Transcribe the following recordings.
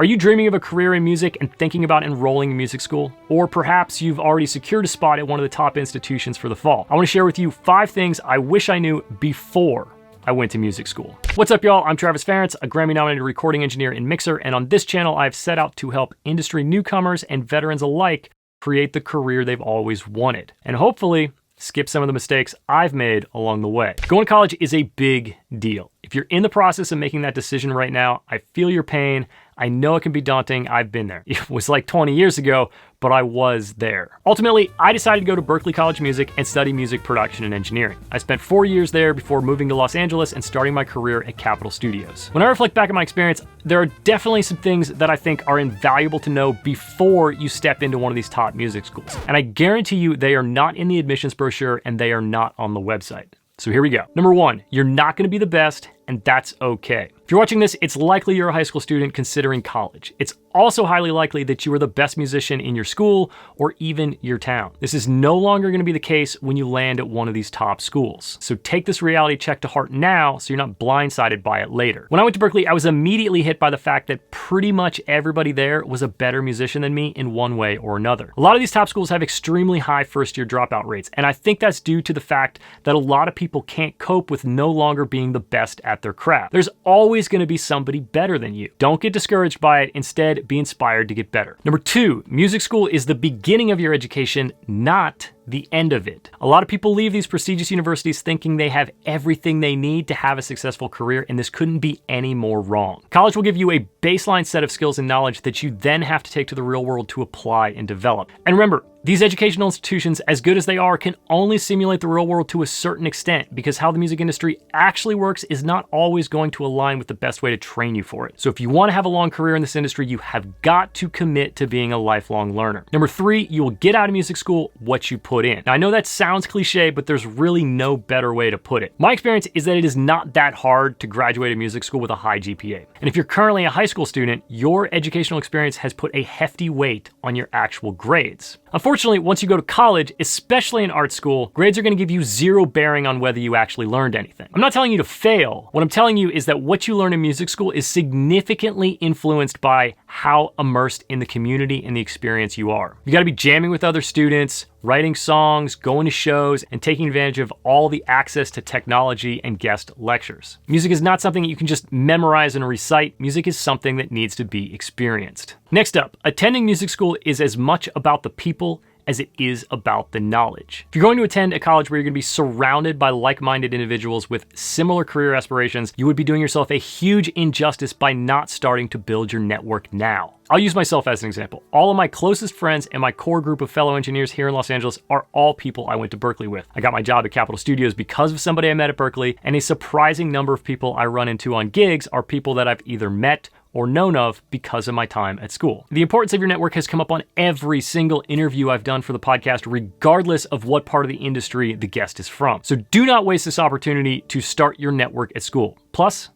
Are you dreaming of a career in music and thinking about enrolling in music school? Or perhaps you've already secured a spot at one of the top institutions for the fall. I want to share with you 5 things I wish I knew before I went to music school. What's up, y'all? I'm Travis Ference, a Grammy-nominated recording engineer and mixer, and on this channel, I've set out to help industry newcomers and veterans alike create the career they've always wanted, and hopefully skip some of the mistakes I've made along the way. Going to college is a big deal. If you're in the process of making that decision right now, I feel your pain. I know it can be daunting. I've been there. It was like 20 years ago, but I was there. Ultimately, I decided to go to Berklee College of Music and study music production and engineering. I spent 4 years there before moving to Los Angeles and starting my career at Capitol Studios. When I reflect back on my experience, there are definitely some things that I think are invaluable to know before you step into one of these top music schools. And I guarantee you they are not in the admissions brochure and they are not on the website. So here we go. Number 1, you're not going to be the best, and that's okay. If you're watching this, it's likely you're a high school student considering college. It's also highly likely that you are the best musician in your school or even your town. This is no longer going to be the case when you land at one of these top schools. So take this reality check to heart now so you're not blindsided by it later. When I went to Berklee, I was immediately hit by the fact that pretty much everybody there was a better musician than me in one way or another. A lot of these top schools have extremely high first-year dropout rates, and I think that's due to the fact that a lot of people can't cope with no longer being the best at their craft. There's always going to be somebody better than you. Don't get discouraged by it. Instead, be inspired to get better. Number 2, music school is the beginning of your education, not the end of it. A lot of people leave these prestigious universities thinking they have everything they need to have a successful career, and this couldn't be any more wrong. College will give you a baseline set of skills and knowledge that you then have to take to the real world to apply and develop. And remember, these educational institutions, as good as they are, can only simulate the real world to a certain extent because how the music industry actually works is not always going to align with the best way to train you for it. So if you want to have a long career in this industry, you have got to commit to being a lifelong learner. Number 3, you will get out of music school what you put in. Now, I know that sounds cliche, but there's really no better way to put it. My experience is that it is not that hard to graduate a music school with a high GPA. And if you're currently a high school student, your educational experience has put a hefty weight on your actual grades. Unfortunately, once you go to college, especially in art school, grades are going to give you zero bearing on whether you actually learned anything. I'm not telling you to fail. What I'm telling you is that what you learn in music school is significantly influenced by how immersed in the community and the experience you are. You got to be jamming with other students, writing songs, going to shows, and taking advantage of all the access to technology and guest lectures. Music is not something that you can just memorize and recite. Music is something that needs to be experienced. Next up, attending music school is as much about the people as it is about the knowledge. If you're going to attend a college where you're going to be surrounded by like-minded individuals with similar career aspirations, you would be doing yourself a huge injustice by not starting to build your network now. I'll use myself as an example. All of my closest friends and my core group of fellow engineers here in Los Angeles are all people I went to Berklee with. I got my job at Capitol Studios because of somebody I met at Berklee, and a surprising number of people I run into on gigs are people that I've either met or known of because of my time at school. The importance of your network has come up on every single interview I've done for the podcast, regardless of what part of the industry the guest is from. So do not waste this opportunity to start your network at school. Plus,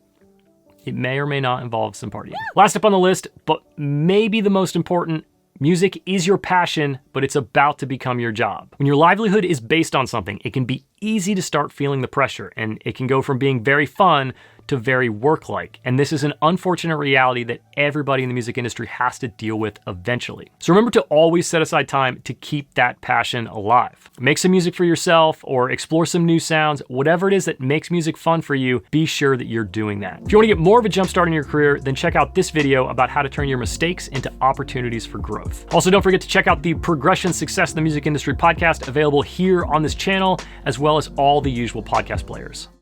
it may or may not involve some partying. Last up on the list, but maybe the most important, music is your passion, but it's about to become your job. When your livelihood is based on something, it can be easy to start feeling the pressure, and it can go from being very fun to very work-like. And this is an unfortunate reality that everybody in the music industry has to deal with eventually. So remember to always set aside time to keep that passion alive. Make some music for yourself or explore some new sounds. Whatever it is that makes music fun for you, be sure that you're doing that. If you want to get more of a jumpstart in your career, then check out this video about how to turn your mistakes into opportunities for growth. Also, don't forget to check out the Progression Success in the Music Industry podcast available here on this channel, as well as all the usual podcast players.